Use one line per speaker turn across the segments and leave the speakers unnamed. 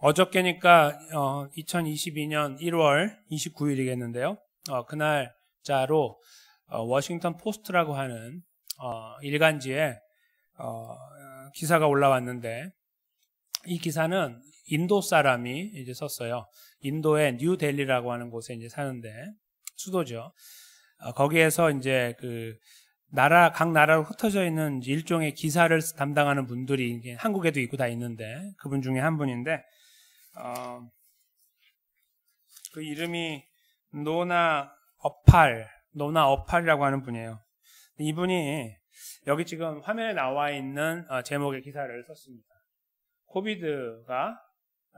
어저께니까 2022년 1월 29일이겠는데요. 그날자로 워싱턴 포스트라고 하는 일간지에 기사가 올라왔는데, 이 기사는 인도 사람이 이제 썼어요. 인도의 뉴델리라고 하는 곳에 이제 사는데, 수도죠. 거기에서 이제 각 나라로 흩어져 있는 일종의 기사를 담당하는 분들이 이제 한국에도 있고 다 있는데, 그분 중에 한 분인데, 그 이름이 노나 어팔이라고 하는 분이에요. 이분이 여기 지금 화면에 나와 있는 제목의 기사를 썼습니다. 코비드가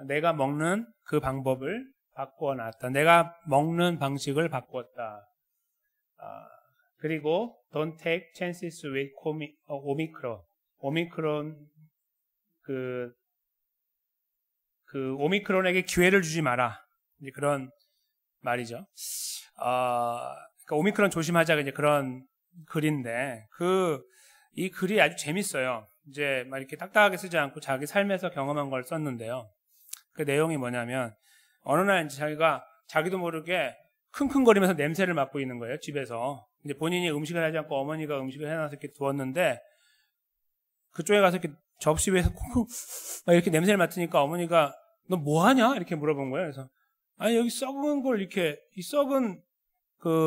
내가 먹는 그 방법을 바꿔놨다. 내가 먹는 방식을 바꿨다. 그리고 don't take chances with 오미크론. 오미크론 오미크론에게 기회를 주지 마라. 이제 그런 말이죠. 그러니까 오미크론 조심하자, 이제 그런 글인데, 이 글이 아주 재밌어요. 이제 막 이렇게 딱딱하게 쓰지 않고 자기 삶에서 경험한 걸 썼는데요. 그 내용이 뭐냐면, 어느 날 이제 자기도 모르게 킁킁거리면서 냄새를 맡고 있는 거예요, 집에서. 이제 본인이 음식을 하지 않고 어머니가 음식을 해놔서 이렇게 두었는데, 그쪽에 가서 이렇게 접시 위에서 콩콩 막 이렇게 냄새를 맡으니까 어머니가 너 뭐 하냐? 이렇게 물어본 거예요. 그래서 아니, 여기 썩은 걸 이렇게, 이 썩은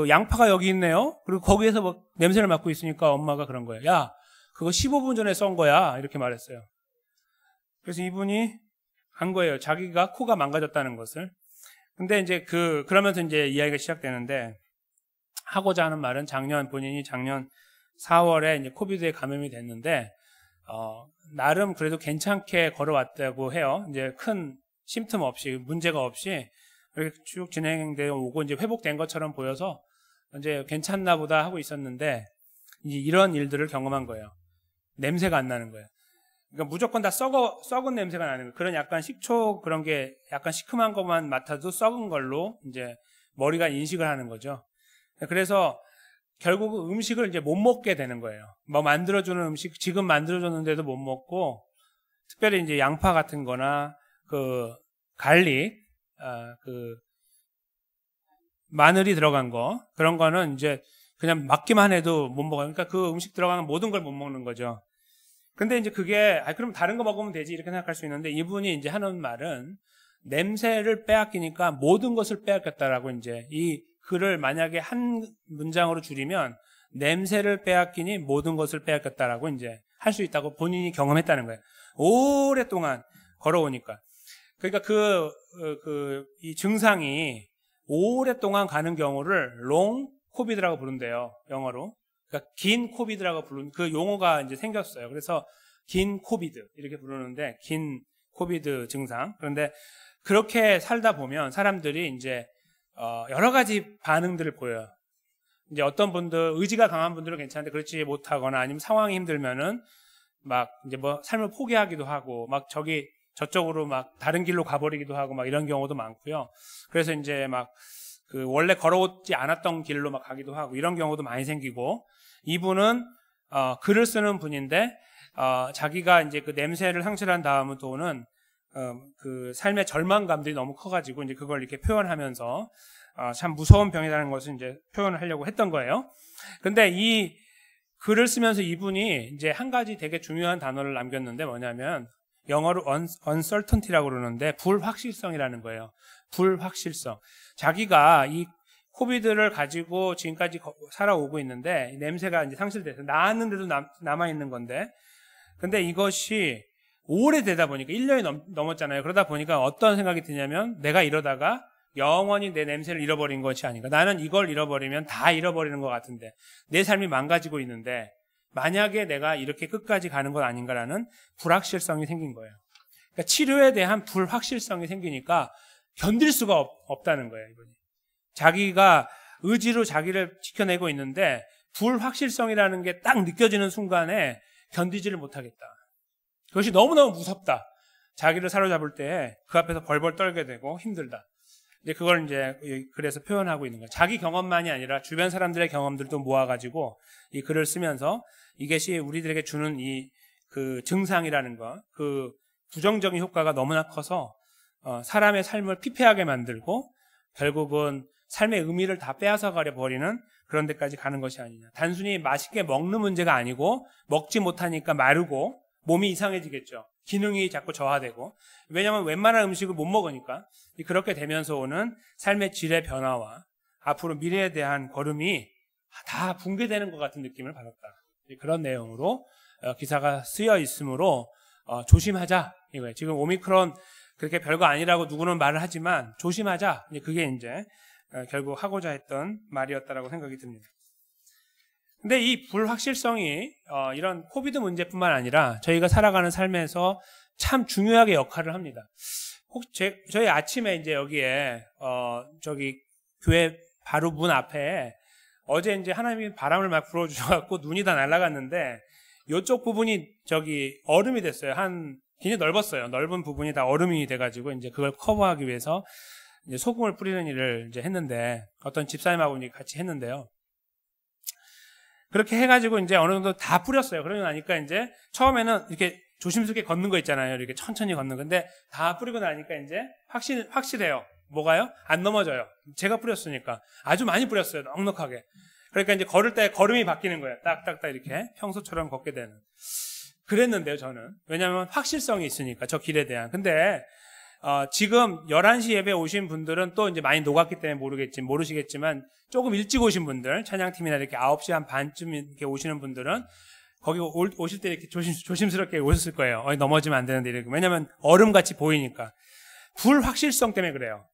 양파가 여기 있네요. 그리고 거기에서 뭐 냄새를 맡고 있으니까 엄마가 그런 거예요. 야, 그거 15분 전에 썬 거야. 이렇게 말했어요. 그래서 이분이 한 거예요. 자기가 코가 망가졌다는 것을. 근데 이제 그러면서 이제 이야기가 시작되는데, 하고자 하는 말은 본인이 작년 4월에 이제 코비드에 감염이 됐는데, 나름 그래도 괜찮게 걸어왔다고 해요. 이제 큰 심틈 없이, 문제가 없이 이렇게 쭉 진행되어 오고 이제 회복된 것처럼 보여서 이제 괜찮나 보다 하고 있었는데, 이제 이런 일들을 경험한 거예요. 냄새가 안 나는 거예요. 그러니까 무조건 다 썩은 냄새가 나는 거예요. 그런 약간 식초 그런 게 약간 시큼한 것만 맡아도 썩은 걸로 이제 머리가 인식을 하는 거죠. 그래서 결국 음식을 이제 못 먹게 되는 거예요. 뭐 만들어주는 음식 지금 만들어줬는데도 못 먹고, 특별히 이제 양파 같은 거나 갈릭, 마늘이 들어간 거, 그런 거는 이제 그냥 맡기만 해도 못 먹어요. 그러니까 그 음식 들어가는 모든 걸 못 먹는 거죠. 근데 이제 그게, 그럼 다른 거 먹으면 되지, 이렇게 생각할 수 있는데, 이분이 이제 하는 말은 냄새를 빼앗기니까 모든 것을 빼앗겼다라고, 이제 이 글을 만약에 한 문장으로 줄이면 냄새를 빼앗기니 모든 것을 빼앗겼다라고 이제 할 수 있다고 본인이 경험했다는 거예요. 오랫동안 걸어오니까. 그러니까 이 증상이 오랫동안 가는 경우를 long COVID라고 부른대요, 영어로. 그러니까 긴 코비드라고 부르는 그 용어가 이제 생겼어요. 그래서 긴 코비드 이렇게 부르는데, 긴 코비드 증상. 그런데 그렇게 살다 보면 사람들이 이제 여러 가지 반응들을 보여요. 이제 어떤 분들, 의지가 강한 분들은 괜찮은데 그렇지 못하거나, 아니면 상황이 힘들면은 막 이제 뭐 삶을 포기하기도 하고, 막 저쪽으로 막 다른 길로 가버리기도 하고, 막 이런 경우도 많고요. 그래서 이제 막 원래 걸어오지 않았던 길로 막 가기도 하고, 이런 경우도 많이 생기고, 이분은 글을 쓰는 분인데, 자기가 이제 그 냄새를 상실한 다음부터는 그 삶의 절망감들이 너무 커가지고 이제 그걸 이렇게 표현하면서 참 무서운 병이라는 것을 이제 표현을 하려고 했던 거예요. 근데 이 글을 쓰면서 이분이 이제 한 가지 되게 중요한 단어를 남겼는데, 뭐냐면 영어로 uncertainty라고 그러는데 불확실성이라는 거예요. 불확실성. 자기가 이 코비드를 가지고 지금까지 살아오고 있는데, 이 냄새가 이제 상실돼서 나았는데도 남아있는 건데, 근데 이것이 오래되다 보니까 1년이 넘었잖아요. 그러다 보니까 어떤 생각이 드냐면, 내가 이러다가 영원히 내 냄새를 잃어버린 것이 아닌가. 나는 이걸 잃어버리면 다 잃어버리는 것 같은데, 내 삶이 망가지고 있는데 만약에 내가 이렇게 끝까지 가는 것 아닌가라는 불확실성이 생긴 거예요. 그러니까 치료에 대한 불확실성이 생기니까 견딜 수가 없다는 거예요, 이분이. 자기가 의지로 자기를 지켜내고 있는데 불확실성이라는 게 딱 느껴지는 순간에 견디지를 못하겠다. 그것이 너무너무 무섭다. 자기를 사로잡을 때 그 앞에서 벌벌 떨게 되고 힘들다. 이제 그걸 이제 그래서 표현하고 있는 거예요. 자기 경험만이 아니라 주변 사람들의 경험들도 모아가지고 이 글을 쓰면서 이것이 우리들에게 주는 이 증상이라는 거, 부정적인 효과가 너무나 커서 사람의 삶을 피폐하게 만들고 결국은 삶의 의미를 다 빼앗아 버리는 그런 데까지 가는 것이 아니냐. 단순히 맛있게 먹는 문제가 아니고 먹지 못하니까 마르고 몸이 이상해지겠죠. 기능이 자꾸 저하되고. 왜냐하면 웬만한 음식을 못 먹으니까. 그렇게 되면서 오는 삶의 질의 변화와 앞으로 미래에 대한 걸음이 다 붕괴되는 것 같은 느낌을 받았다. 그런 내용으로 기사가 쓰여 있으므로 조심하자 이거예요. 지금 오미크론 그렇게 별거 아니라고 누구는 말을 하지만 조심하자. 그게 이제 결국 하고자 했던 말이었다라고 생각이 듭니다. 근데 이 불확실성이 이런 코비드 문제뿐만 아니라 저희가 살아가는 삶에서 참 중요하게 역할을 합니다. 혹시 저희 아침에 이제 여기에 저기 교회 바로 문 앞에 어제 이제 하나님이 바람을 막 불어주셔갖고 눈이 다 날아갔는데 이쪽 부분이 저기 얼음이 됐어요. 굉장히 넓었어요. 넓은 부분이 다 얼음이 돼가지고 이제 그걸 커버하기 위해서 이제 소금을 뿌리는 일을 이제 했는데 어떤 집사님하고 이제 같이 했는데요. 그렇게 해가지고 이제 어느 정도 다 뿌렸어요. 그러고 나니까 이제 처음에는 이렇게 조심스럽게 걷는 거 있잖아요. 이렇게 천천히 걷는 건데 다 뿌리고 나니까 이제 확실해요. 뭐가요? 안 넘어져요. 제가 뿌렸으니까. 아주 많이 뿌렸어요. 넉넉하게. 그러니까 이제 걸을 때 걸음이 바뀌는 거예요. 딱딱딱 이렇게 평소처럼 걷게 되는. 그랬는데요, 저는. 왜냐하면 확실성이 있으니까, 저 길에 대한. 근데 지금 11시 예배 오신 분들은 또 이제 많이 녹았기 때문에 모르시겠지만 조금 일찍 오신 분들, 찬양팀이나 이렇게 9시 한 반쯤 이렇게 오시는 분들은 거기 오실 때 이렇게 조심스럽게 오셨을 거예요. 넘어지면 안 되는데 이렇게. 왜냐면 얼음같이 보이니까. 불확실성 때문에 그래요.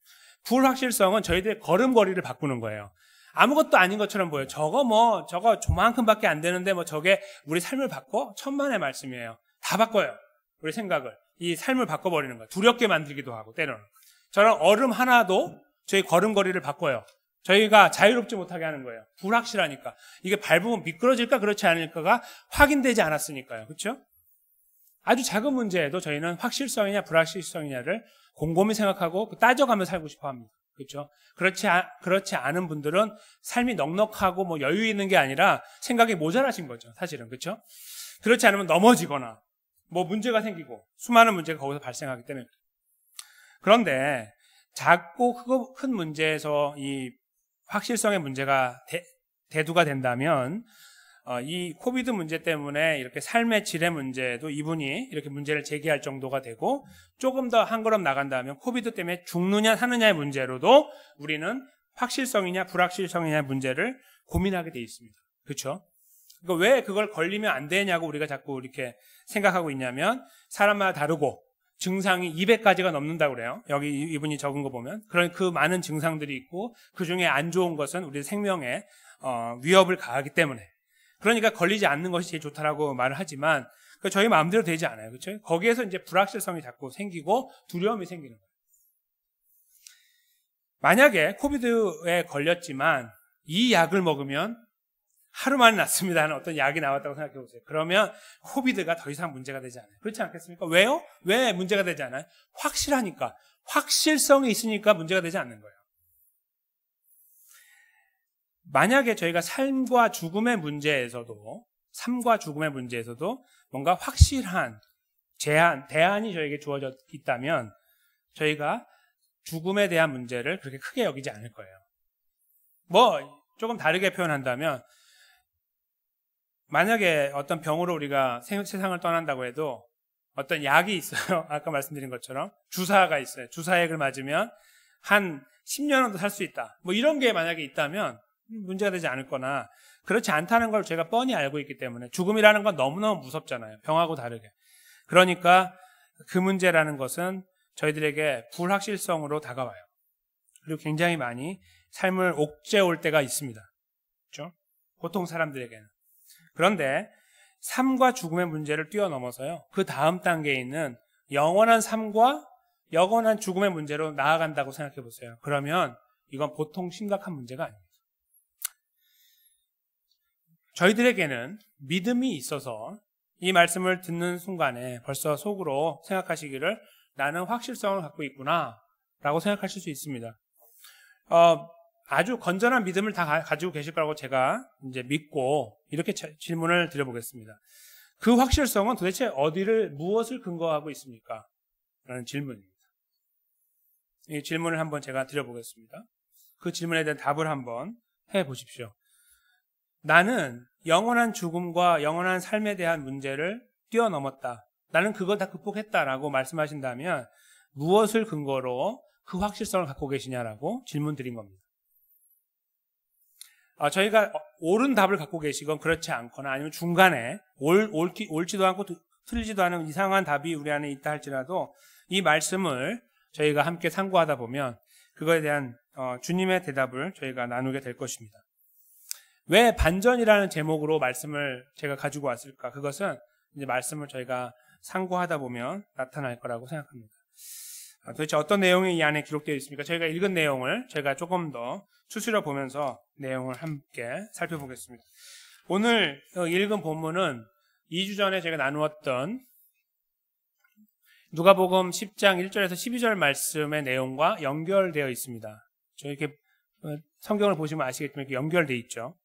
불확실성은 저희들의 걸음걸이를 바꾸는 거예요. 아무것도 아닌 것처럼 보여요. 저거 조만큼밖에 안 되는데 저게 우리 삶을 바꿔? 천만의 말씀이에요. 다 바꿔요. 우리 생각을. 이 삶을 바꿔버리는 거예요. 두렵게 만들기도 하고 때로는. 저런 얼음 하나도 저희 걸음걸이를 바꿔요. 저희가 자유롭지 못하게 하는 거예요. 불확실하니까. 이게 밟으면 미끄러질까 그렇지 않을까가 확인되지 않았으니까요. 그렇죠? 아주 작은 문제에도 저희는 확실성이냐 불확실성이냐를 곰곰이 생각하고 따져가며 살고 싶어 합니다. 그렇죠? 그렇지 않은 분들은 삶이 넉넉하고 여유 있는 게 아니라 생각이 모자라신 거죠. 사실은. 그렇죠? 그렇지 않으면 넘어지거나 문제가 생기고 수많은 문제가 거기서 발생하기 때문에. 그런데 작고 크고 큰 문제에서 이 확실성의 문제가 대두가 된다면 이 코비드 문제 때문에 이렇게 삶의 질의 문제도 이분이 이렇게 문제를 제기할 정도가 되고 조금 더 한 걸음 나간다면 코비드 때문에 죽느냐 사느냐의 문제로도 우리는 확실성이냐 불확실성이냐 문제를 고민하게 돼 있습니다. 그렇죠? 그러니까 왜 그걸 걸리면 안 되냐고 우리가 자꾸 이렇게 생각하고 있냐면 사람마다 다르고 증상이 200가지가 넘는다고 그래요. 여기 이분이 적은 거 보면. 그런 그 많은 증상들이 있고 그중에 안 좋은 것은 우리 생명에 위협을 가하기 때문에. 그러니까 걸리지 않는 것이 제일 좋다라고 말을 하지만 저희 마음대로 되지 않아요. 그렇죠? 거기에서 이제 불확실성이 자꾸 생기고 두려움이 생기는 거예요. 만약에 코비드에 걸렸지만 이 약을 먹으면 하루 만에 낫습니다 하는 어떤 약이 나왔다고 생각해 보세요. 그러면 코비드가 더 이상 문제가 되지 않아요. 그렇지 않겠습니까? 왜요? 왜 문제가 되지 않아요? 확실하니까. 확실성이 있으니까 문제가 되지 않는 거예요. 만약에 저희가 삶과 죽음의 문제에서도 뭔가 확실한 대안이 저에게 주어져 있다면 저희가 죽음에 대한 문제를 그렇게 크게 여기지 않을 거예요. 조금 다르게 표현한다면 만약에 어떤 병으로 우리가 세상을 떠난다고 해도 어떤 약이 있어요. 아까 말씀드린 것처럼 주사가 있어요. 주사액을 맞으면 한 10년은 더 살 수 있다. 이런 게 만약에 있다면 문제가 되지 않을 거나 그렇지 않다는 걸 제가 뻔히 알고 있기 때문에 죽음이라는 건 너무너무 무섭잖아요. 병하고 다르게. 그러니까 그 문제라는 것은 저희들에게 불확실성으로 다가와요. 그리고 굉장히 많이 삶을 옥죄올 때가 있습니다. 그렇죠? 보통 사람들에게는. 그런데 삶과 죽음의 문제를 뛰어넘어서요. 그 다음 단계에 있는 영원한 삶과 영원한 죽음의 문제로 나아간다고 생각해 보세요. 그러면 이건 보통 심각한 문제가 아닙니다. 저희들에게는 믿음이 있어서 이 말씀을 듣는 순간에 벌써 속으로 생각하시기를 나는 확실성을 갖고 있구나 라고 생각하실 수 있습니다. 아주 건전한 믿음을 다 가지고 계실 거라고 제가 이제 믿고 이렇게 질문을 드려보겠습니다. 그 확실성은 도대체 무엇을 근거하고 있습니까? 라는 질문입니다. 이 질문을 한번 제가 드려보겠습니다. 그 질문에 대한 답을 한번 해보십시오. 나는 영원한 죽음과 영원한 삶에 대한 문제를 뛰어넘었다. 나는 그걸 다 극복했다라고 말씀하신다면 무엇을 근거로 그 확실성을 갖고 계시냐라고 질문 드린 겁니다. 저희가 옳은 답을 갖고 계시건 그렇지 않거나 아니면 중간에 옳지도 않고 틀리지도 않은 이상한 답이 우리 안에 있다 할지라도 이 말씀을 저희가 함께 상고하다 보면 그거에 대한 주님의 대답을 저희가 나누게 될 것입니다. 왜 반전이라는 제목으로 말씀을 제가 가지고 왔을까? 그것은 이제 말씀을 저희가 상고하다 보면 나타날 거라고 생각합니다. 도대체 어떤 내용이 이 안에 기록되어 있습니까? 저희가 읽은 내용을 제가 조금 더 추스려 보면서 내용을 함께 살펴보겠습니다. 오늘 읽은 본문은 2주 전에 제가 나누었던 누가복음 10장 1절에서 12절 말씀의 내용과 연결되어 있습니다. 이렇게 성경을 보시면 아시겠지만 이렇게 연결되어 있죠.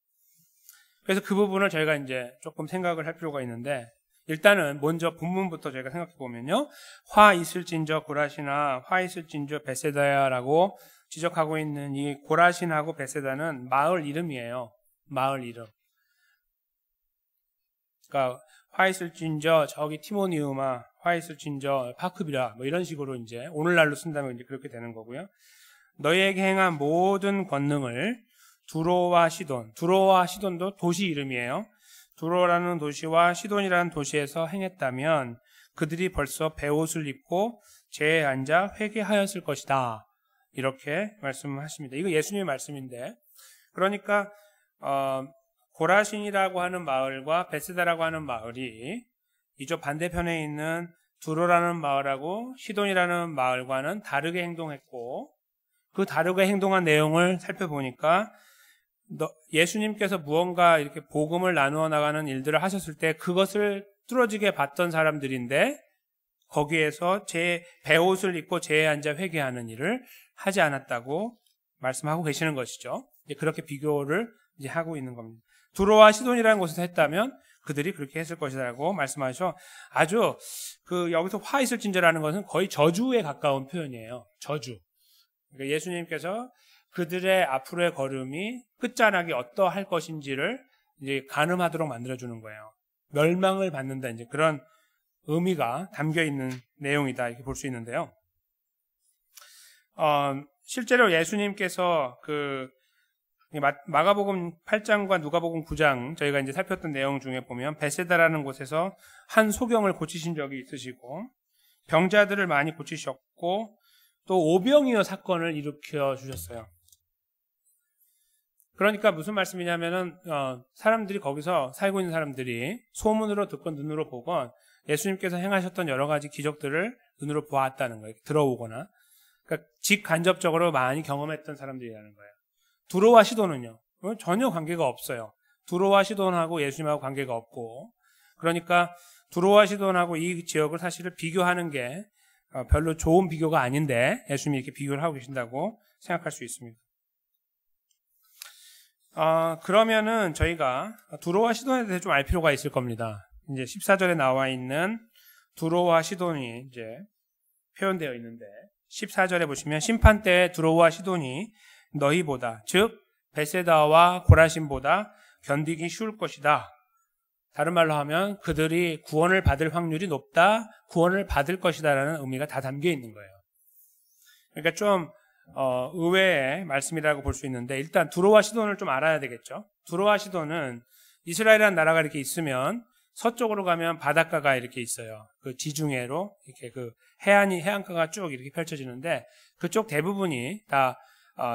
그래서 그 부분을 저희가 이제 조금 생각을 할 필요가 있는데 일단은 먼저 본문부터 저희가 생각해 보면요. 화 있을진저 고라신아 화 있을진저 베세다야라고 지적하고 있는 이 고라신하고 베세다는 마을 이름이에요. 마을 이름. 그러니까 화 있을진저 저기 티모니우마 화 있을진저 파크비라 뭐 이런 식으로 이제 오늘날로 쓴다면 이제 그렇게 되는 거고요. 너희에게 행한 모든 권능을 두로와 시돈, 두로와 시돈도 도시 이름이에요. 두로라는 도시와 시돈이라는 도시에서 행했다면 그들이 벌써 베옷을 입고 제에 앉아 회개하였을 것이다. 이렇게 말씀하십니다. 이거 예수님의 말씀인데 그러니까 고라신이라고 하는 마을과 베세다라고 하는 마을이 이쪽 반대편에 있는 두로라는 마을하고 시돈이라는 마을과는 다르게 행동했고 그 다르게 행동한 내용을 살펴보니까 예수님께서 무언가 이렇게 복음을 나누어 나가는 일들을 하셨을 때 그것을 뚫어지게 봤던 사람들인데 거기에서 제 베옷을 입고 제에 앉아 회개하는 일을 하지 않았다고 말씀하고 계시는 것이죠. 그렇게 비교를 이제 하고 있는 겁니다. 두로와 시돈이라는 곳에서 했다면 그들이 그렇게 했을 것이라고 말씀하셔. 아주 여기서 화 있을진저라는 것은 거의 저주에 가까운 표현이에요. 저주. 그러니까 예수님께서 그들의 앞으로의 걸음이 끝자락이 어떠할 것인지를 이제 가늠하도록 만들어주는 거예요. 멸망을 받는다 이제 그런 의미가 담겨 있는 내용이다 이렇게 볼 수 있는데요. 실제로 예수님께서 마가복음 8장과 누가복음 9장 저희가 이제 살폈던 내용 중에 보면 베세다라는 곳에서 한 소경을 고치신 적이 있으시고 병자들을 많이 고치셨고 또 오병이어 사건을 일으켜 주셨어요. 그러니까 무슨 말씀이냐면은 사람들이 거기서 살고 있는 사람들이 소문으로 듣건 눈으로 보건 예수님께서 행하셨던 여러 가지 기적들을 눈으로 보았다는 거예요. 들어오거나 그러니까 직간접적으로 많이 경험했던 사람들이라는 거예요. 두로와 시돈은요 전혀 관계가 없어요. 두로와 시돈하고 예수님하고 관계가 없고 그러니까 두로와 시돈하고 이 지역을 사실은 비교하는 게 별로 좋은 비교가 아닌데 예수님이 이렇게 비교를 하고 계신다고 생각할 수 있습니다. 그러면은 저희가 두로와 시돈에 대해 좀 알 필요가 있을 겁니다. 이제 14절에 나와 있는 두로와 시돈이 이제 표현되어 있는데 14절에 보시면 심판 때에 두로와 시돈이 너희보다 즉 베세다와 고라신보다 견디기 쉬울 것이다. 다른 말로 하면 그들이 구원을 받을 확률이 높다, 구원을 받을 것이다라는 의미가 다 담겨 있는 거예요. 그러니까 좀 의외의 말씀이라고 볼 수 있는데 일단 두로와 시돈을 좀 알아야 되겠죠. 두로와 시돈은 이스라엘이라는 나라가 이렇게 있으면 서쪽으로 가면 바닷가가 이렇게 있어요. 그 지중해로 이렇게 그 해안가가 쭉 이렇게 펼쳐지는데 그쪽 대부분이 다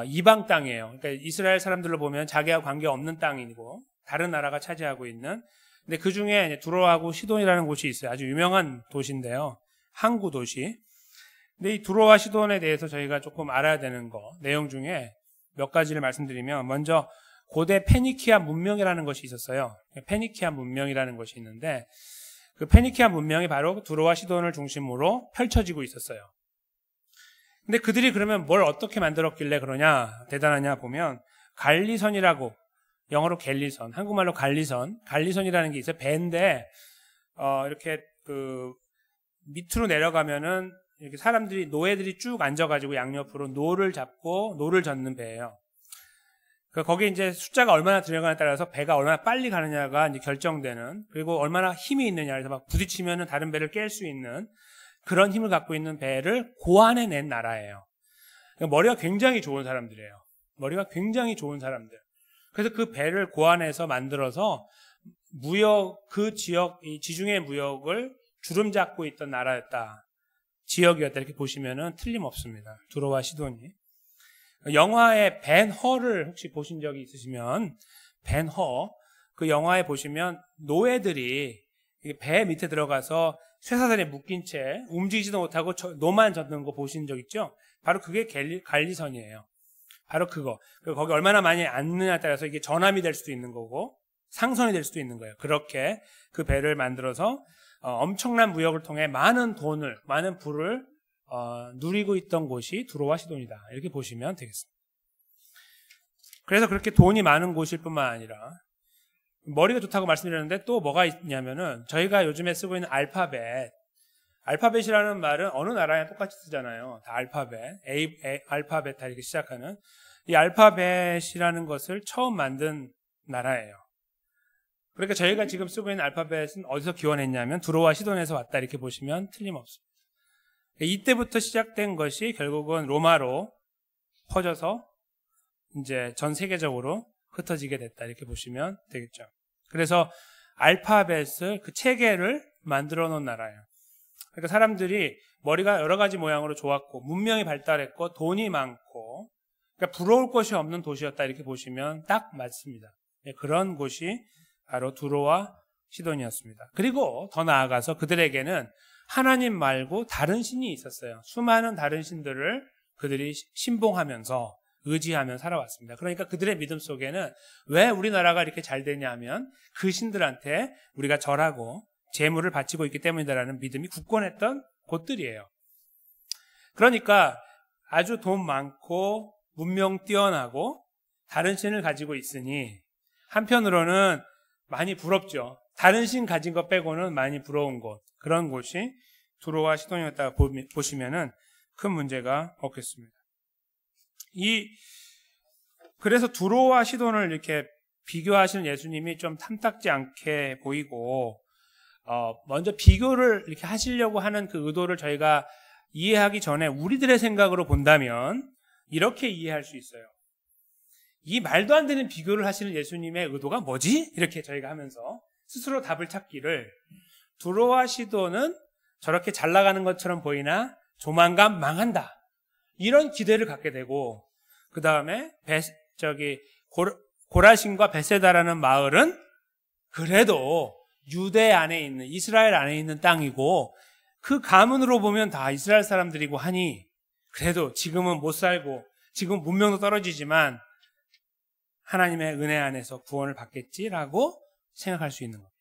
이방 땅이에요. 그러니까 이스라엘 사람들로 보면 자기와 관계 없는 땅이고 다른 나라가 차지하고 있는. 근데 그 중에 두로하고 시돈이라는 곳이 있어요. 아주 유명한 도시인데요. 항구 도시. 근데 이 두로와 시돈에 대해서 저희가 조금 알아야 되는 내용 중에 몇 가지를 말씀드리면 먼저 고대 페니키아 문명이라는 것이 있었어요. 페니키아 문명이라는 것이 있는데 그 페니키아 문명이 바로 두로와 시돈을 중심으로 펼쳐지고 있었어요. 근데 그들이 그러면 뭘 어떻게 만들었길래 그러냐 대단하냐 보면 갈리선이라고 영어로 갤리선, 한국말로 갈리선이라는 게 있어요. 배인데 이렇게 그 밑으로 내려가면은 이렇게 사람들이 노예들이 쭉 앉아가지고 양옆으로 노를 잡고 노를 젓는 배예요. 거기에 이제 숫자가 얼마나 들어가냐에 따라서 배가 얼마나 빨리 가느냐가 이제 결정되는, 그리고 얼마나 힘이 있느냐, 그래서 막 부딪히면은 다른 배를 깰 수 있는 그런 힘을 갖고 있는 배를 고안해 낸 나라예요. 그러니까 머리가 굉장히 좋은 사람들이에요. 머리가 굉장히 좋은 사람들. 그래서 그 배를 고안해서 만들어서 그 지역, 이 지중해 무역을 주름 잡고 있던 나라였다. 지역이었다. 이렇게 보시면은 틀림없습니다. 두로와 시돈이. 영화의 벤허를 혹시 보신 적이 있으시면, 벤허, 그 영화에 보시면 노예들이 배 밑에 들어가서 쇠사슬에 묶인 채 움직이지도 못하고 노만 젓는 거 보신 적 있죠? 바로 그게 갈리선이에요. 바로 그거. 그리고 거기 얼마나 많이 앉느냐에 따라서 이게 전함이 될 수도 있는 거고 상선이 될 수도 있는 거예요. 그렇게 그 배를 만들어서 엄청난 무역을 통해 많은 돈을, 많은 부를 누리고 있던 곳이 두로와 시돈이다. 이렇게 보시면 되겠습니다. 그래서 그렇게 돈이 많은 곳일 뿐만 아니라 머리가 좋다고 말씀드렸는데 또 뭐가 있냐면은 저희가 요즘에 쓰고 있는 알파벳이라는 말은 어느 나라에 똑같이 쓰잖아요. 다 알파벳, 알파벳 다 이렇게 시작하는 이 알파벳이라는 것을 처음 만든 나라예요. 그러니까 저희가 지금 쓰고 있는 알파벳은 어디서 기원했냐면 두로와 시돈에서 왔다 이렇게 보시면 틀림없습니다. 이때부터 시작된 것이 결국은 로마로 퍼져서 이제 전 세계적으로 흩어지게 됐다 이렇게 보시면 되겠죠. 그래서 알파벳을, 그 체계를 만들어 놓은 나라예요. 그러니까 사람들이 머리가 여러 가지 모양으로 좋았고 문명이 발달했고 돈이 많고, 그러니까 부러울 것이 없는 도시였다 이렇게 보시면 딱 맞습니다. 그런 곳이 바로 두로와 시돈이었습니다. 그리고 더 나아가서 그들에게는 하나님 말고 다른 신이 있었어요. 수많은 다른 신들을 그들이 신봉하면서 의지하며 살아왔습니다. 그러니까 그들의 믿음 속에는 왜 우리나라가 이렇게 잘 되냐 하면 그 신들한테 우리가 절하고 제물을 바치고 있기 때문이다라는 믿음이 굳건했던 곳들이에요. 그러니까 아주 돈 많고 문명 뛰어나고 다른 신을 가지고 있으니 한편으로는 많이 부럽죠. 다른 신 가진 것 빼고는 많이 부러운 곳, 그런 곳이 두로와 시돈이었다가 보시면은 큰 문제가 없겠습니다. 그래서 두로와 시돈을 이렇게 비교하시는 예수님이 좀 탐탁지 않게 보이고, 먼저 비교를 이렇게 하시려고 하는 그 의도를 저희가 이해하기 전에 우리들의 생각으로 본다면 이렇게 이해할 수 있어요. 이 말도 안 되는 비교를 하시는 예수님의 의도가 뭐지? 이렇게 저희가 하면서 스스로 답을 찾기를, 두로와 시돈은 저렇게 잘 나가는 것처럼 보이나 조만간 망한다, 이런 기대를 갖게 되고, 그 다음에 고라신과 베세다라는 마을은 그래도 유대 안에 있는, 이스라엘 안에 있는 땅이고 그 가문으로 보면 다 이스라엘 사람들이고 하니 그래도 지금은 못 살고 지금 문명도 떨어지지만 하나님의 은혜 안에서 구원을 받겠지라고 생각할 수 있는 겁니다.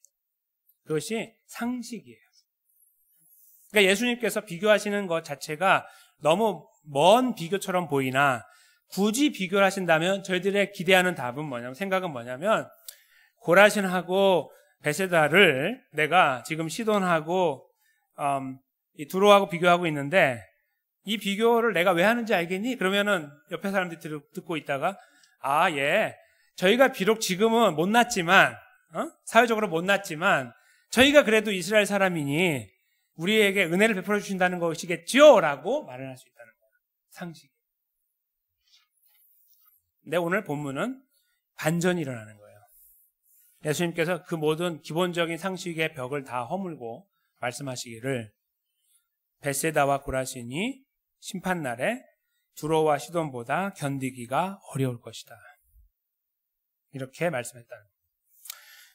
그것이 상식이에요. 그러니까 예수님께서 비교하시는 것 자체가 너무 먼 비교처럼 보이나, 굳이 비교를 하신다면 저희들의 기대하는 답은 뭐냐면, 생각은 뭐냐면, 고라신하고 베세다를 내가 지금 시돈하고 이 두로하고 비교하고 있는데 이 비교를 내가 왜 하는지 알겠니? 그러면은 옆에 사람들이 듣고 있다가, 예, 저희가 비록 지금은 못났지만, 사회적으로 못났지만 저희가 그래도 이스라엘 사람이니 우리에게 은혜를 베풀어 주신다는 것이겠죠? 라고 말을 할 수 있다는 거예요. 상식. 근데 오늘 본문은 반전이 일어나는 거예요. 예수님께서 그 모든 기본적인 상식의 벽을 다 허물고 말씀하시기를, 베세다와 고라신이 심판날에 두로와 시돈보다 견디기가 어려울 것이다, 이렇게 말씀했다는 거예요.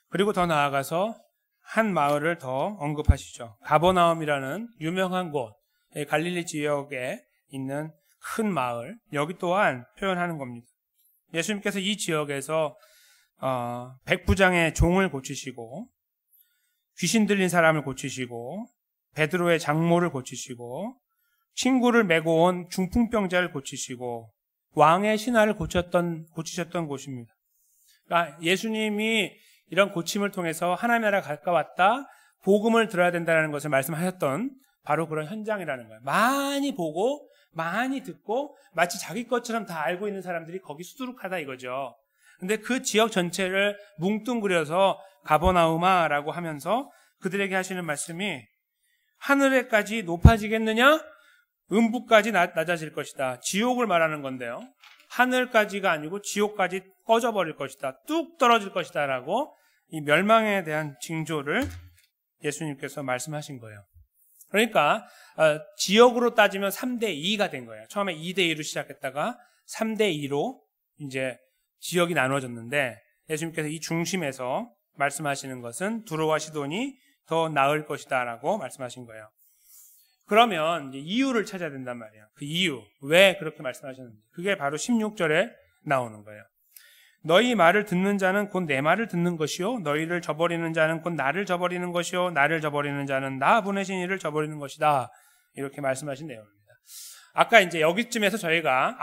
그리고 더 나아가서 한 마을을 더 언급하시죠. 가버나움이라는 유명한 곳, 갈릴리 지역에 있는 큰 마을, 여기 또한 표현하는 겁니다. 예수님께서 이 지역에서 백부장의 종을 고치시고, 귀신 들린 사람을 고치시고, 베드로의 장모를 고치시고, 친구를 메고 온 중풍병자를 고치시고, 왕의 신하를 고치셨던 곳입니다. 그러니까 예수님이 이런 고침을 통해서 하나님 나라가 가까웠다, 복음을 들어야 된다는 것을 말씀하셨던 바로 그런 현장이라는 거예요. 많이 보고 많이 듣고 마치 자기 것처럼 다 알고 있는 사람들이 거기 수두룩하다 이거죠. 근데 그 지역 전체를 뭉뚱그려서 가버나우마라고 하면서 그들에게 하시는 말씀이 하늘에까지 높아지겠느냐? 음부까지 낮아질 것이다. 지옥을 말하는 건데요. 하늘까지가 아니고 지옥까지 꺼져버릴 것이다. 뚝 떨어질 것이다 라고 이 멸망에 대한 징조를 예수님께서 말씀하신 거예요. 그러니까 지역으로 따지면 3대2가 된 거예요. 처음에 2대2로 시작했다가 3대2로 이제 지역이 나눠졌는데 예수님께서 이 중심에서 말씀하시는 것은 두로와 시돈이 더 나을 것이다 라고 말씀하신 거예요. 그러면 이제 이유를 찾아야 된단 말이에요. 그 이유, 왜 그렇게 말씀하셨는지. 그게 바로 16절에 나오는 거예요. 너희 말을 듣는 자는 곧 내 말을 듣는 것이요 너희를 저버리는 자는 곧 나를 저버리는 것이요 나를 저버리는 자는 나 보내신 이를 저버리는 것이다. 이렇게 말씀하신 내용입니다. 아까 이제 여기쯤에서 저희가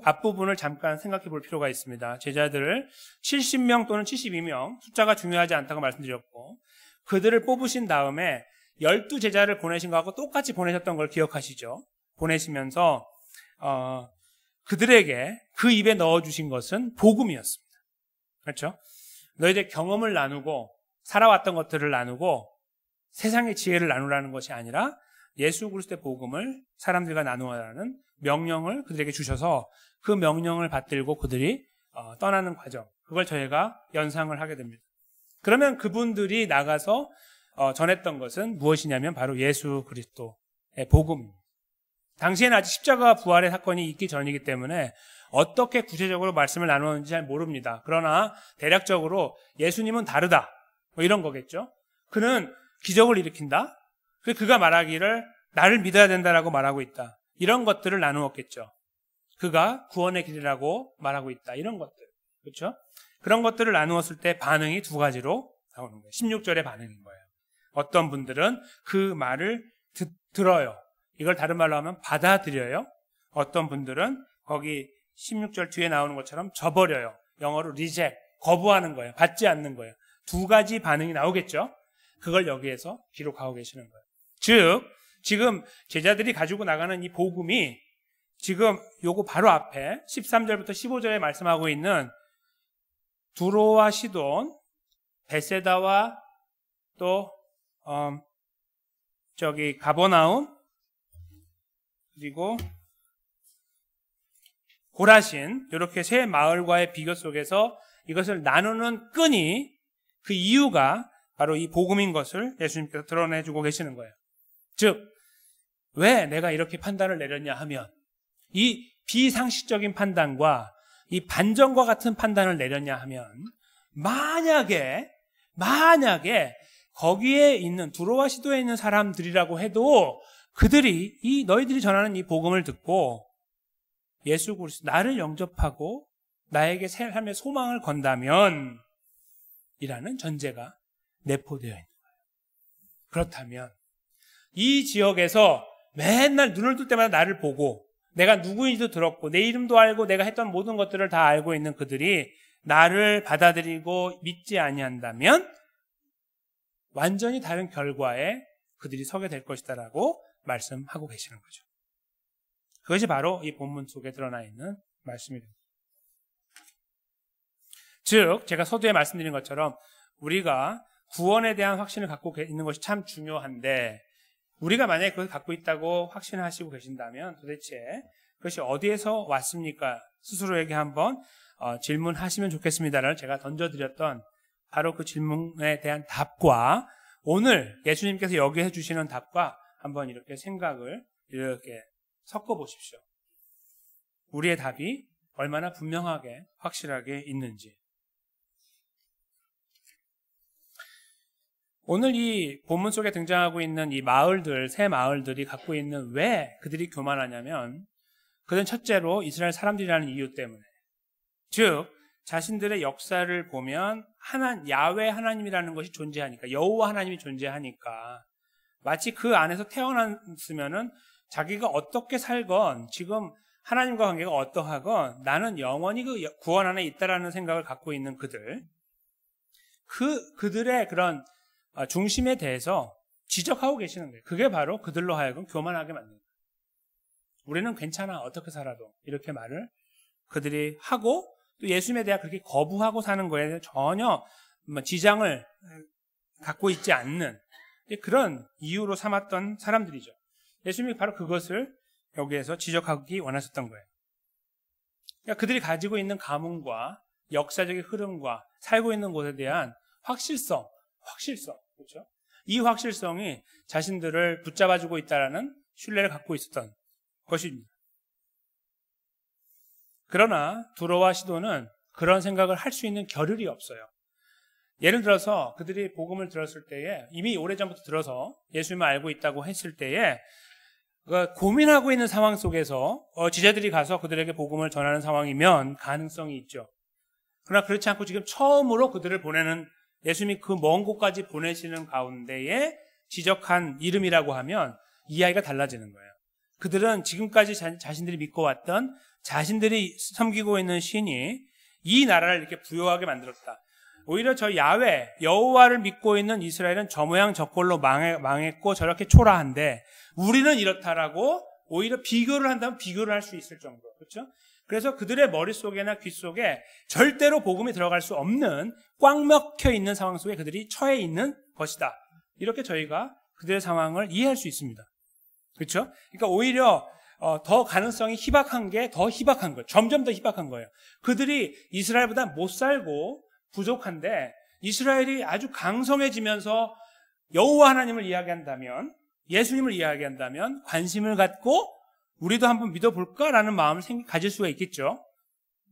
앞부분을 잠깐 생각해 볼 필요가 있습니다. 제자들을 70명 또는 72명, 숫자가 중요하지 않다고 말씀드렸고 그들을 뽑으신 다음에 12제자를 보내신 것하고 똑같이 보내셨던 걸 기억하시죠? 보내시면서 그들에게 그 입에 넣어주신 것은 복음이었습니다. 그렇죠? 너희들 경험을 나누고 살아왔던 것들을 나누고 세상의 지혜를 나누라는 것이 아니라 예수 그리스도의 복음을 사람들과 나누라는 명령을 그들에게 주셔서 그 명령을 받들고 그들이 떠나는 과정, 그걸 저희가 연상을 하게 됩니다. 그러면 그분들이 나가서 전했던 것은 무엇이냐면 바로 예수 그리스도의 복음입니다. 당시에는 아직 십자가 부활의 사건이 있기 전이기 때문에 어떻게 구체적으로 말씀을 나누는지 잘 모릅니다. 그러나 대략적으로 예수님은 다르다 뭐 이런 거겠죠. 그는 기적을 일으킨다. 그가 말하기를 나를 믿어야 된다라고 말하고 있다. 이런 것들을 나누었겠죠. 그가 구원의 길이라고 말하고 있다. 이런 것들. 그렇죠? 그런 것들을 나누었을 때 반응이 두 가지로 나오는 거예요. 16절의 반응인 거예요. 어떤 분들은 그 말을 들어요. 이걸 다른 말로 하면 받아들여요. 어떤 분들은 거기 16절 뒤에 나오는 것처럼 저버려요. 영어로 reject, 거부하는 거예요. 받지 않는 거예요. 두 가지 반응이 나오겠죠. 그걸 여기에서 기록하고 계시는 거예요. 즉 지금 제자들이 가지고 나가는 이 복음이 지금 요거 바로 앞에 13절부터 15절에 말씀하고 있는 두로와 시돈, 베세다와 또 가버나움 그리고 고라신 이렇게 세 마을과의 비교 속에서 이것을 나누는 끈이 그 이유가 바로 이 복음인 것을 예수님께서 드러내주고 계시는 거예요. 즉 왜 내가 이렇게 판단을 내렸냐 하면 이 비상식적인 판단과 이 반전과 같은 판단을 내렸냐 하면 만약에 거기에 있는 두로와 시도에 있는 사람들이라고 해도 그들이 너희들이 전하는 이 복음을 듣고 예수 그리스도 나를 영접하고 나에게 새 삶의 소망을 건다면 이라는 전제가 내포되어 있는 거예요. 그렇다면 이 지역에서 맨날 눈을 뜰 때마다 나를 보고 내가 누구인지도 들었고 내 이름도 알고 내가 했던 모든 것들을 다 알고 있는 그들이 나를 받아들이고 믿지 아니한다면 완전히 다른 결과에 그들이 서게 될 것이다라고 말씀하고 계시는 거죠. 그것이 바로 이 본문 속에 드러나 있는 말씀입니다. 즉 제가 서두에 말씀드린 것처럼 우리가 구원에 대한 확신을 갖고 있는 것이 참 중요한데 우리가 만약에 그걸 갖고 있다고 확신하시고 계신다면 도대체 그것이 어디에서 왔습니까? 스스로에게 한번 질문하시면 좋겠습니다를 제가 던져드렸던 바로 그 질문에 대한 답과 오늘 예수님께서 여기 해주시는 답과 한번 이렇게 생각을 이렇게 섞어보십시오. 우리의 답이 얼마나 분명하게 확실하게 있는지. 오늘 이 본문 속에 등장하고 있는 이 마을들, 세 마을들이 갖고 있는 왜 그들이 교만하냐면 그들은 첫째로 이스라엘 사람들이라는 이유 때문에 즉 자신들의 역사를 보면 야훼 하나님이라는 것이 존재하니까 여호와 하나님이 존재하니까 마치 그 안에서 태어났으면은 자기가 어떻게 살건 지금 하나님과 관계가 어떠하건 나는 영원히 그 구원 안에 있다라는 생각을 갖고 있는 그들의 그런 중심에 대해서 지적하고 계시는 거예요. 그게 바로 그들로 하여금 교만하게 만드는 거예요. 우리는 괜찮아, 어떻게 살아도, 이렇게 말을 그들이 하고, 또 예수님에 대해 그렇게 거부하고 사는 거에 전혀 지장을 갖고 있지 않는 그런 이유로 삼았던 사람들이죠. 예수님이 바로 그것을 여기에서 지적하기 원하셨던 거예요. 그러니까 그들이 가지고 있는 가문과 역사적인 흐름과 살고 있는 곳에 대한 확실성, 그렇죠? 이 확실성이 자신들을 붙잡아주고 있다라는 신뢰를 갖고 있었던 것입니다. 그러나 두로와 시도는 그런 생각을 할 수 있는 겨를이 없어요. 예를 들어서 그들이 복음을 들었을 때에, 이미 오래전부터 들어서 예수님을 알고 있다고 했을 때에 고민하고 있는 상황 속에서 지자들이 가서 그들에게 복음을 전하는 상황이면 가능성이 있죠. 그러나 그렇지 않고 지금 처음으로 그들을 보내는, 예수님이 그 먼 곳까지 보내시는 가운데에 지적한 이름이라고 하면 이야기가 달라지는 거예요. 그들은 지금까지 자신들이 믿고 왔던, 자신들이 섬기고 있는 신이 이 나라를 이렇게 부요하게 만들었다. 오히려 저 야훼, 여호와를 믿고 있는 이스라엘은 저 모양 저 꼴로 망했고 저렇게 초라한데 우리는 이렇다라고 오히려 비교를 한다면 비교를 할 수 있을 정도. 그렇죠? 그래서 그들의 머릿속에나 귓속에 절대로 복음이 들어갈 수 없는 꽉 막혀 있는 상황 속에 그들이 처해 있는 것이다. 이렇게 저희가 그들의 상황을 이해할 수 있습니다. 그렇죠? 그러니까 오히려 더 가능성이 희박한 게 더 희박한 거예요. 점점 더 희박한 거예요. 그들이 이스라엘보다 못 살고 부족한데 이스라엘이 아주 강성해지면서 여호와 하나님을 이야기한다면, 예수님을 이야기한다면 관심을 갖고 우리도 한번 믿어볼까라는 마음을 가질 수가 있겠죠.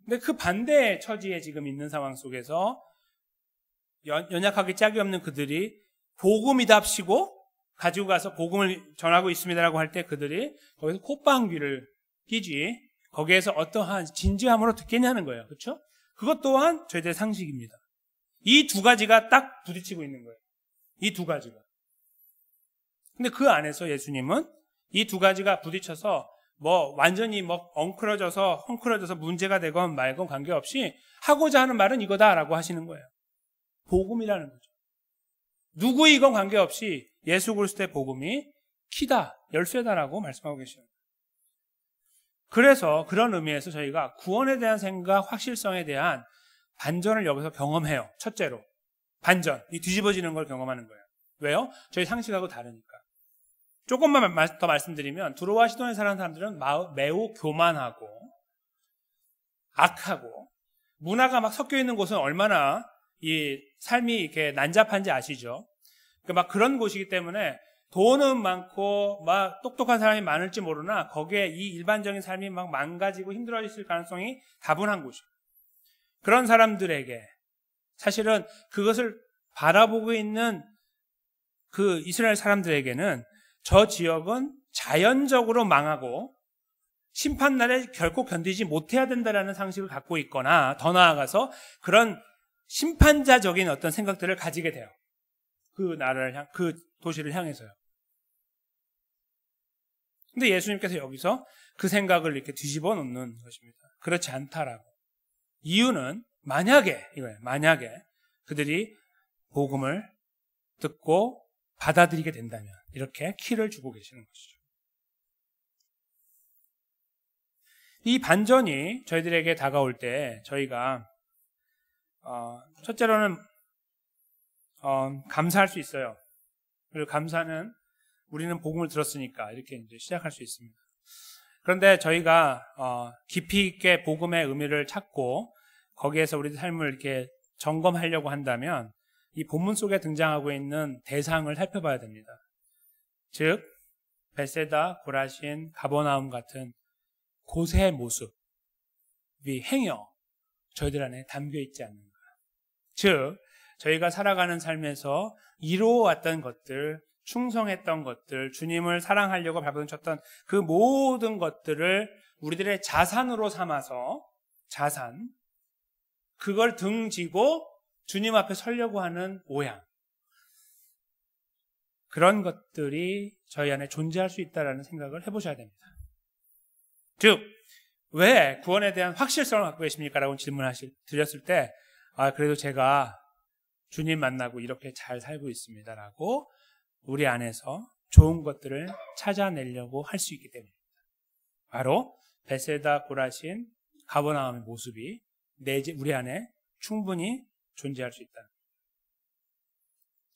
근데 그 반대의 처지에 지금 있는 상황 속에서 연약하게 짝이 없는 그들이 복음이답시고 가지고 가서 복음을 전하고 있습니다라고 할 때 그들이 거기서 콧방귀를 끼지 거기에서 어떠한 진지함으로 듣겠냐는 거예요. 그렇죠? 그것 또한 저희들의 상식입니다. 이 두 가지가 딱 부딪히고 있는 거예요. 이 두 가지가. 근데 그 안에서 예수님은 이 두 가지가 부딪혀서 완전히 헝클어져서 문제가 되건 말건 관계없이 하고자 하는 말은 이거다라고 하시는 거예요. 복음이라는 거죠. 누구이건 관계없이 예수 그리스도의 복음이 키다, 열쇠다라고 말씀하고 계시는 거예요. 그래서 그런 의미에서 저희가 구원에 대한 생각, 확실성에 대한 반전을 여기서 경험해요. 첫째로 반전, 이 뒤집어지는 걸 경험하는 거예요. 왜요? 저희 상식하고 다르니까. 조금만 더 말씀드리면 두로와 시돈에 사는 사람들은 매우 교만하고 악하고 문화가 막 섞여 있는 곳은 얼마나 이 삶이 이렇게 난잡한지 아시죠? 막 그런 곳이기 때문에 돈은 많고 막 똑똑한 사람이 많을지 모르나 거기에 이 일반적인 삶이 막 망가지고 힘들어질 가능성이 다분한 곳이에요. 그런 사람들에게 사실은 그것을 바라보고 있는 그 이스라엘 사람들에게는 저 지역은 자연적으로 망하고 심판날에 결코 견디지 못해야 된다라는 상식을 갖고 있거나 더 나아가서 그런 심판자적인 어떤 생각들을 가지게 돼요. 그 나라를 그 도시를 향해서요. 근데 예수님께서 여기서 그 생각을 이렇게 뒤집어 놓는 것입니다. 그렇지 않다라고. 이유는 만약에 그들이 복음을 듣고 받아들이게 된다면 이렇게 키를 주고 계시는 것이죠. 이 반전이 저희들에게 다가올 때 저희가 첫째로는 감사할 수 있어요. 그리고 감사는 우리는 복음을 들었으니까 이렇게 이제 시작할 수 있습니다. 그런데 저희가 깊이 있게 복음의 의미를 찾고 거기에서 우리 삶을 이렇게 점검하려고 한다면 이 본문 속에 등장하고 있는 대상을 살펴봐야 됩니다. 즉 벳세다, 고라신, 가버나움 같은 곳의 모습, 이 행여 저희들 안에 담겨 있지 않는가. 즉 저희가 살아가는 삶에서 이루어왔던 것들, 충성했던 것들, 주님을 사랑하려고 발버둥쳤던 그 모든 것들을 우리들의 자산으로 삼아서 그걸 등지고 주님 앞에 서려고 하는 모양, 그런 것들이 저희 안에 존재할 수 있다는 생각을 해보셔야 됩니다. 즉 왜 구원에 대한 확실성을 갖고 계십니까? 라고 질문을 드렸을 때 그래도 제가 주님 만나고 이렇게 잘 살고 있습니다 라고 우리 안에서 좋은 것들을 찾아내려고 할 수 있기 때문입니다. 바로 베세다, 고라신, 가버나움의 모습이 우리 안에 충분히 존재할 수 있다.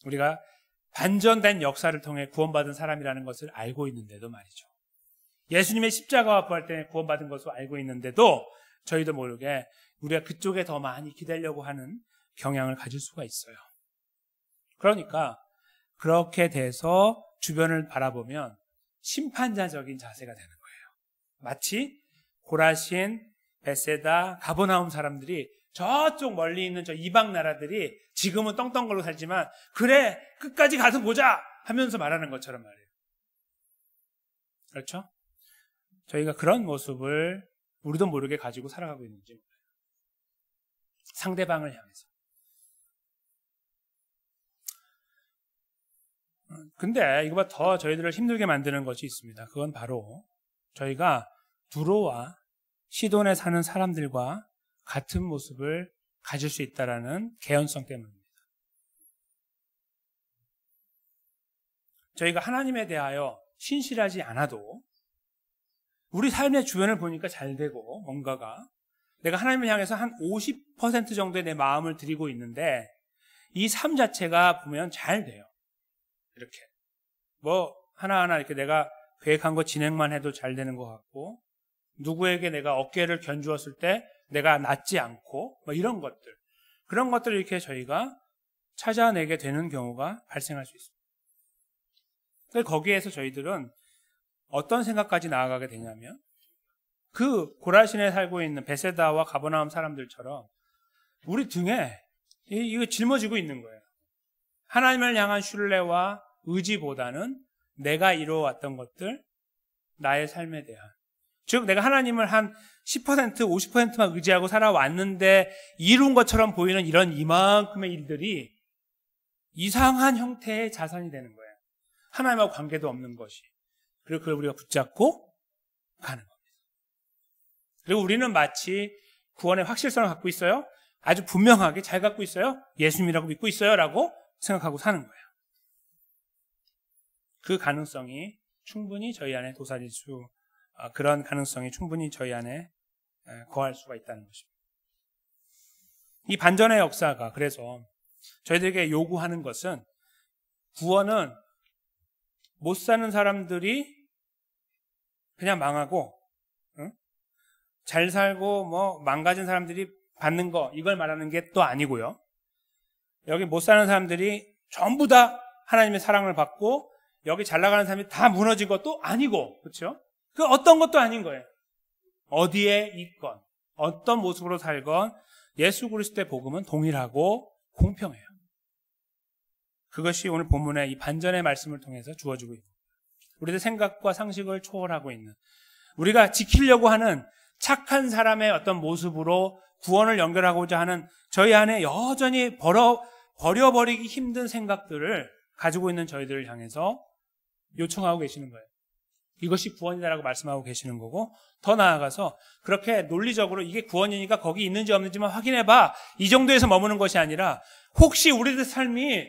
우리가 반전된 역사를 통해 구원받은 사람이라는 것을 알고 있는데도 말이죠. 예수님의 십자가와 부활 때문에 구원받은 것을 알고 있는데도 저희도 모르게 우리가 그쪽에 더 많이 기대려고 하는 경향을 가질 수가 있어요. 그러니까 그렇게 돼서 주변을 바라보면 심판자적인 자세가 되는 거예요. 마치 고라신, 베세다, 가버나움 사람들이 저쪽 멀리 있는 저 이방 나라들이 지금은 떵떵거리고 살지만 그래 끝까지 가서 보자 하면서 말하는 것처럼 말이에요. 그렇죠? 저희가 그런 모습을 우리도 모르게 가지고 살아가고 있는지 몰라요. 상대방을 향해서. 근데 이거보다 더 저희들을 힘들게 만드는 것이 있습니다. 그건 바로 저희가 두로와 시돈에 사는 사람들과 같은 모습을 가질 수 있다는 개연성 때문입니다. 저희가 하나님에 대하여 신실하지 않아도 우리 삶의 주변을 보니까 잘 되고 뭔가가 내가 하나님을 향해서 한 50% 정도의 내 마음을 드리고 있는데 이 삶 자체가 보면 잘 돼요. 이렇게 뭐 하나하나 이렇게 내가 계획한 거 진행만 해도 잘 되는 것 같고 누구에게 내가 어깨를 견주었을 때 내가 낫지 않고 뭐 이런 것들 그런 것들을 이렇게 저희가 찾아내게 되는 경우가 발생할 수 있습니다. 거기에서 저희들은 어떤 생각까지 나아가게 되냐면 그 고라신에 살고 있는 베세다와 가버나움 사람들처럼 우리 등에 이거 짊어지고 있는 거예요. 하나님을 향한 신뢰와 의지보다는 내가 이루어왔던 것들, 나의 삶에 대한 즉 내가 하나님을 한 10%, 50%만 의지하고 살아왔는데 이룬 것처럼 보이는 이런 이만큼의 일들이 이상한 형태의 자산이 되는 거예요. 하나님하고 관계도 없는 것이. 그리고 그걸 우리가 붙잡고 가는 겁니다. 그리고 우리는 마치 구원의 확실성을 갖고 있어요. 아주 분명하게 잘 갖고 있어요. 예수님이라고 믿고 있어요. 라고 생각하고 사는 거예요. 그 가능성이 충분히 저희 안에 도사릴 수 그런 가능성이 충분히 저희 안에 거할 수가 있다는 것입니다. 이 반전의 역사가 그래서 저희들에게 요구하는 것은 구원은 못 사는 사람들이 그냥 망하고 잘 살고 뭐 망가진 사람들이 받는 거 이걸 말하는 게 또 아니고요. 여기 못 사는 사람들이 전부 다 하나님의 사랑을 받고 여기 잘 나가는 사람이 다 무너진 것도 아니고 그렇죠? 그 어떤 것도 아닌 거예요. 어디에 있건 어떤 모습으로 살건 예수 그리스도의 복음은 동일하고 공평해요. 그것이 오늘 본문의 이 반전의 말씀을 통해서 주어지고 있는 우리들 생각과 상식을 초월하고 있는 우리가 지키려고 하는 착한 사람의 어떤 모습으로 구원을 연결하고자 하는 저희 안에 여전히 버려버리기 힘든 생각들을 가지고 있는 저희들을 향해서 요청하고 계시는 거예요. 이것이 구원이다라고 말씀하고 계시는 거고 더 나아가서 그렇게 논리적으로 이게 구원이니까 거기 있는지 없는지만 확인해봐 이 정도에서 머무는 것이 아니라 혹시 우리들 삶이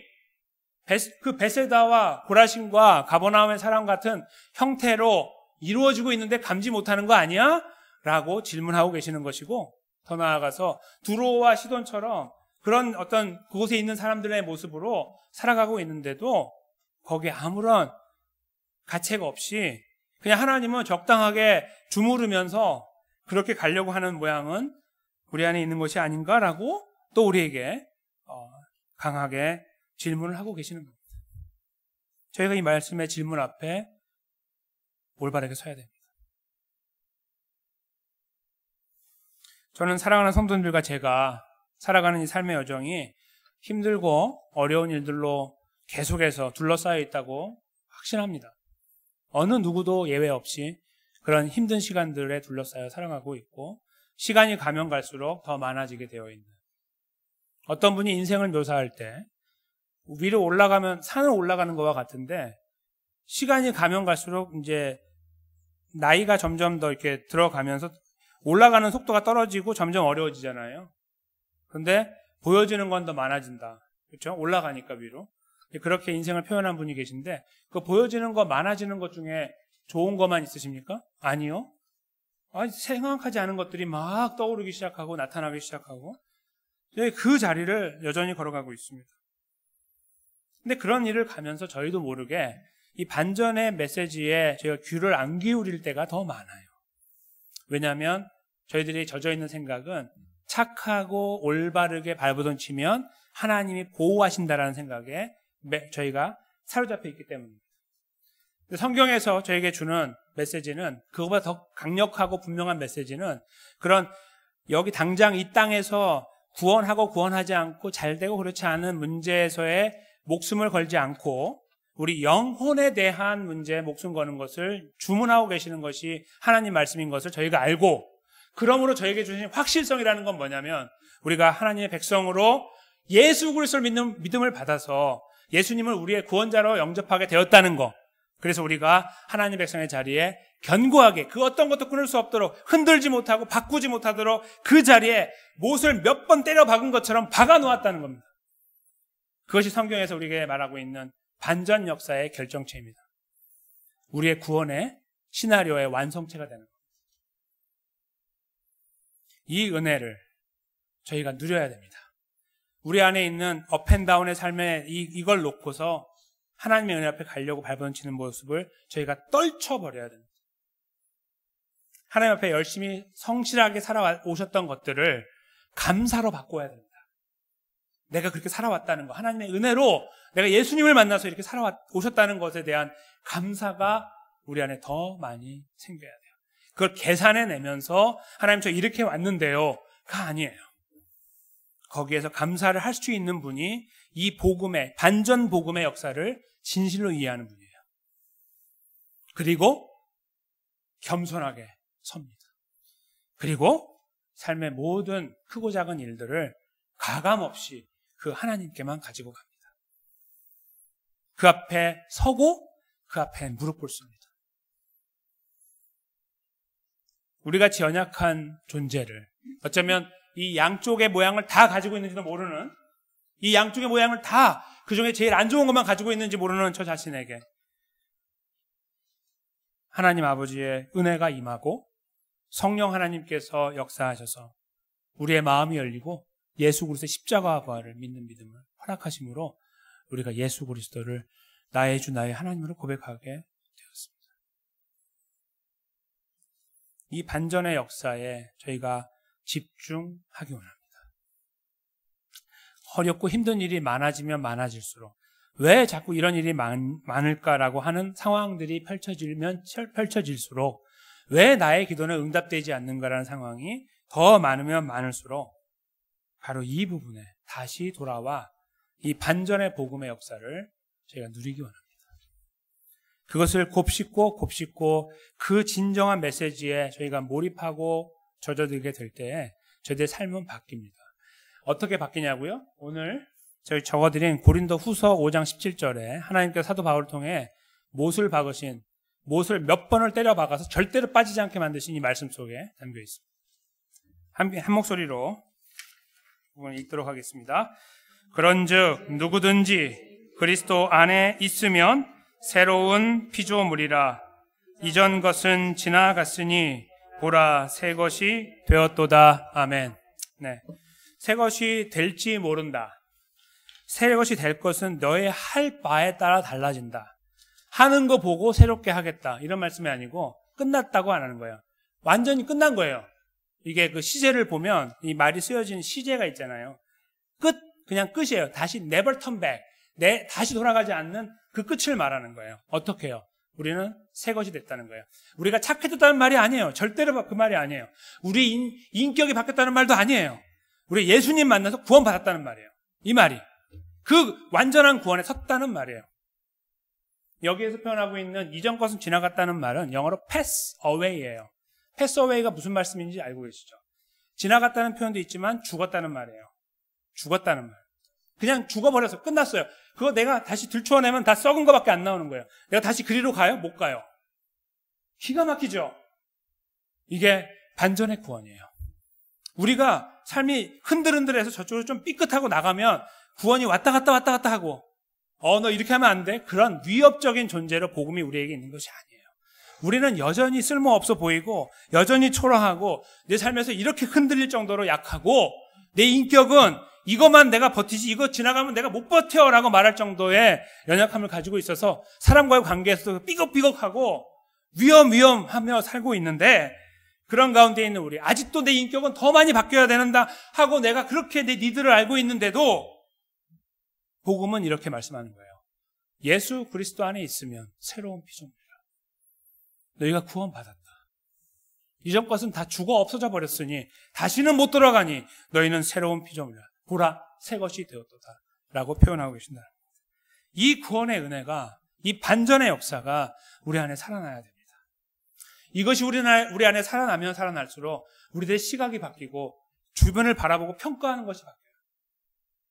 그 베세다와 고라신과 가버나움의 사람 같은 형태로 이루어지고 있는데 감지 못하는 거 아니야? 라고 질문하고 계시는 것이고 더 나아가서 두로와 시돈처럼 그런 어떤 그곳에 있는 사람들의 모습으로 살아가고 있는데도 거기에 아무런 가책 없이 그냥 하나님은 적당하게 주무르면서 그렇게 가려고 하는 모양은 우리 안에 있는 것이 아닌가라고 또 우리에게 강하게 질문을 하고 계시는 겁니다. 저희가 이 말씀의 질문 앞에 올바르게 서야 됩니다. 저는 사랑하는 성도님들과 제가 살아가는 이 삶의 여정이 힘들고 어려운 일들로 계속해서 둘러싸여 있다고 확신합니다. 어느 누구도 예외 없이 그런 힘든 시간들에 둘러싸여 살아가고 있고 시간이 가면 갈수록 더 많아지게 되어 있는 어떤 분이 인생을 묘사할 때 위로 올라가면 산을 올라가는 것과 같은데 시간이 가면 갈수록 이제 나이가 점점 더 이렇게 들어가면서 올라가는 속도가 떨어지고 점점 어려워지잖아요. 근데 보여지는 건 더 많아진다. 그렇죠? 올라가니까 위로. 그렇게 인생을 표현한 분이 계신데 그 보여지는 거 많아지는 것 중에 좋은 것만 있으십니까? 아니요. 생각하지 않은 것들이 막 떠오르기 시작하고 나타나기 시작하고 그 자리를 여전히 걸어가고 있습니다. 근데 그런 일을 가면서 저희도 모르게 이 반전의 메시지에 저희가 귀를 안 기울일 때가 더 많아요. 왜냐하면 저희들이 젖어있는 생각은 착하고 올바르게 발버둥치면 하나님이 보호하신다라는 생각에 저희가 사로잡혀 있기 때문입니다. 성경에서 저에게 주는 메시지는 그거보다 더 강력하고 분명한 메시지는 그런 여기 당장 이 땅에서 구원하고 구원하지 않고 잘되고 그렇지 않은 문제에서의 목숨을 걸지 않고 우리 영혼에 대한 문제에 목숨 거는 것을 주문하고 계시는 것이 하나님 말씀인 것을 저희가 알고 그러므로 저에게 주신 확실성이라는 건 뭐냐면 우리가 하나님의 백성으로 예수 그리스도를 믿는 믿음을 받아서 예수님을 우리의 구원자로 영접하게 되었다는 것. 그래서 우리가 하나님의 백성의 자리에 견고하게 그 어떤 것도 끊을 수 없도록 흔들지 못하고 바꾸지 못하도록 그 자리에 못을 몇 번 때려 박은 것처럼 박아 놓았다는 겁니다. 그것이 성경에서 우리에게 말하고 있는 반전 역사의 결정체입니다. 우리의 구원의 시나리오의 완성체가 되는 겁니다. 이 은혜를 저희가 누려야 됩니다. 우리 안에 있는 업앤다운의 삶에 이걸 놓고서 하나님의 은혜 앞에 가려고 발버둥치는 모습을 저희가 떨쳐버려야 됩니다. 하나님 앞에 열심히 성실하게 살아오셨던 것들을 감사로 바꿔야 됩니다. 내가 그렇게 살아왔다는 거, 하나님의 은혜로 내가 예수님을 만나서 이렇게 살아오셨다는 것에 대한 감사가 우리 안에 더 많이 생겨야 돼요. 그걸 계산해내면서 하나님 저 이렇게 왔는데요가 아니에요. 거기에서 감사를 할 수 있는 분이 이 복음의 반전 복음의 역사를 진실로 이해하는 분이에요. 그리고 겸손하게 섭니다. 그리고 삶의 모든 크고 작은 일들을 가감없이 그 하나님께만 가지고 갑니다. 그 앞에 서고 그 앞에 무릎 꿇습니다. 우리같이 연약한 존재를 어쩌면 이 양쪽의 모양을 다 가지고 있는지도 모르는 이 양쪽의 모양을 다 그중에 제일 안 좋은 것만 가지고 있는지 모르는 저 자신에게 하나님 아버지의 은혜가 임하고 성령 하나님께서 역사하셔서 우리의 마음이 열리고 예수 그리스도의 십자가와 부활을 믿는 믿음을 허락하심으로 우리가 예수 그리스도를 나의 주 나의 하나님으로 고백하게 되었습니다. 이 반전의 역사에 저희가 집중하기 원합니다. 어렵고 힘든 일이 많아지면 많아질수록 왜 자꾸 이런 일이 많을까라고 하는 상황들이 펼쳐질수록 왜 나의 기도는 응답되지 않는가라는 상황이 더 많으면 많을수록 바로 이 부분에 다시 돌아와 이 반전의 복음의 역사를 저희가 누리기 원합니다. 그것을 곱씹고 그 진정한 메시지에 저희가 몰입하고 젖어들게 될 때에 저희들의 삶은 바뀝니다. 어떻게 바뀌냐고요? 오늘 저희 적어드린 고린도 후서 5장 17절에 하나님께서 사도 바울을 통해 못을 박으신 못을 몇 번을 때려 박아서 절대로 빠지지 않게 만드신 이 말씀 속에 담겨 있습니다. 한 목소리로 부분을 읽도록 하겠습니다. 그런즉 누구든지 그리스도 안에 있으면 새로운 피조물이라 이전 것은 지나갔으니 보라 새 것이 되었도다. 아멘. 네. 새 것이 될지 모른다. 새 것이 될 것은 너의 할 바에 따라 달라진다. 하는 거 보고 새롭게 하겠다. 이런 말씀이 아니고 끝났다고 안 하는 거예요. 완전히 끝난 거예요. 이게 그 시제를 보면 이 말이 쓰여진 시제가 있잖아요. 끝, 그냥 끝이에요. 다시 never turn back. 다시 돌아가지 않는 그 끝을 말하는 거예요. 어떻게 해요? 우리는 새 것이 됐다는 거예요. 우리가 착해졌다는 말이 아니에요. 절대로 그 말이 아니에요. 우리 인격이 바뀌었다는 말도 아니에요. 우리 예수님 만나서 구원받았다는 말이에요. 이 말이. 그 완전한 구원에 섰다는 말이에요. 여기에서 표현하고 있는 이전 것은 지나갔다는 말은 영어로 pass away예요. pass away가 무슨 말씀인지 알고 계시죠? 지나갔다는 표현도 있지만 죽었다는 말이에요. 죽었다는 말. 그냥 죽어버려서 끝났어요. 그거 내가 다시 들추어내면 다 썩은 거밖에 안 나오는 거예요. 내가 다시 그리로 가요? 못 가요. 기가 막히죠? 이게 반전의 구원이에요. 우리가 삶이 흔들흔들해서 저쪽으로 좀 삐끗하고 나가면 구원이 왔다 갔다 하고 너 이렇게 하면 안 돼? 그런 위협적인 존재로 복음이 우리에게 있는 것이 아니에요. 우리는 여전히 쓸모없어 보이고 여전히 초라하고 내 삶에서 이렇게 흔들릴 정도로 약하고 내 인격은 이것만 내가 버티지 이거 지나가면 내가 못 버텨라고 말할 정도의 연약함을 가지고 있어서 사람과의 관계에서도 삐걱삐걱하고 위험하며 살고 있는데 그런 가운데 있는 우리 아직도 내 인격은 더 많이 바뀌어야 되는다 하고 내가 그렇게 내 니들을 알고 있는데도 복음은 이렇게 말씀하는 거예요. 예수 그리스도 안에 있으면 새로운 피조물이라. 너희가 구원받았다. 이전 것은 다 죽어 없어져 버렸으니 다시는 못 돌아가니 너희는 새로운 피조물이라. 보라 새 것이 되었도다 라고 표현하고 계신다. 이 구원의 은혜가 이 반전의 역사가 우리 안에 살아나야 됩니다. 이것이 우리 안에 살아나면 살아날수록 우리들의 시각이 바뀌고 주변을 바라보고 평가하는 것이 바뀌어요.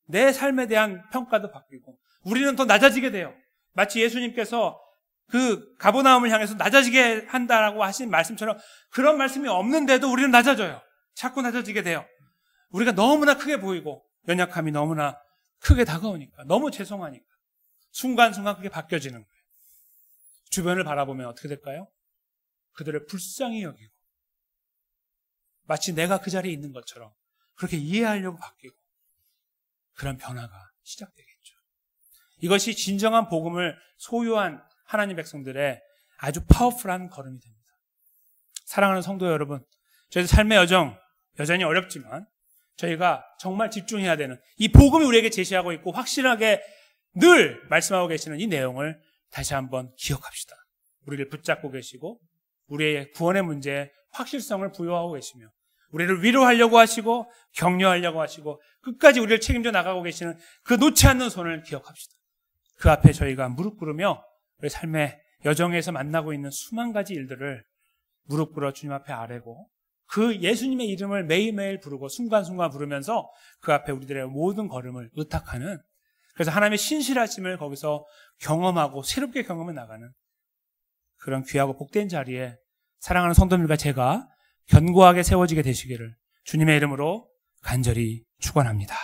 내 삶에 대한 평가도 바뀌고 우리는 더 낮아지게 돼요. 마치 예수님께서 그 가버나움을 향해서 낮아지게 한다라고 하신 말씀처럼 그런 말씀이 없는데도 우리는 낮아져요. 자꾸 낮아지게 돼요. 우리가 너무나 크게 보이고 연약함이 너무나 크게 다가오니까 너무 죄송하니까 순간순간 그게 바뀌어지는 거예요. 주변을 바라보면 어떻게 될까요? 그들을 불쌍히 여기고 마치 내가 그 자리에 있는 것처럼 그렇게 이해하려고 바뀌고 그런 변화가 시작되겠죠. 이것이 진정한 복음을 소유한 하나님 백성들의 아주 파워풀한 걸음이 됩니다. 사랑하는 성도 여러분, 저희 삶의 여정 여전히 어렵지만 저희가 정말 집중해야 되는 이 복음이 우리에게 제시하고 있고 확실하게 늘 말씀하고 계시는 이 내용을 다시 한번 기억합시다. 우리를 붙잡고 계시고 우리의 구원의 문제에 확실성을 부여하고 계시며 우리를 위로하려고 하시고 격려하려고 하시고 끝까지 우리를 책임져 나가고 계시는 그 놓지 않는 손을 기억합시다. 그 앞에 저희가 무릎 꿇으며 우리 삶의 여정에서 만나고 있는 수만 가지 일들을 무릎 꿇어 주님 앞에 아뢰고 그 예수님의 이름을 매일매일 부르고 순간순간 부르면서 그 앞에 우리들의 모든 걸음을 의탁하는, 그래서 하나님의 신실하심을 거기서 경험하고 새롭게 경험해 나가는 그런 귀하고 복된 자리에 사랑하는 성도님과 제가 견고하게 세워지게 되시기를 주님의 이름으로 간절히 축원합니다.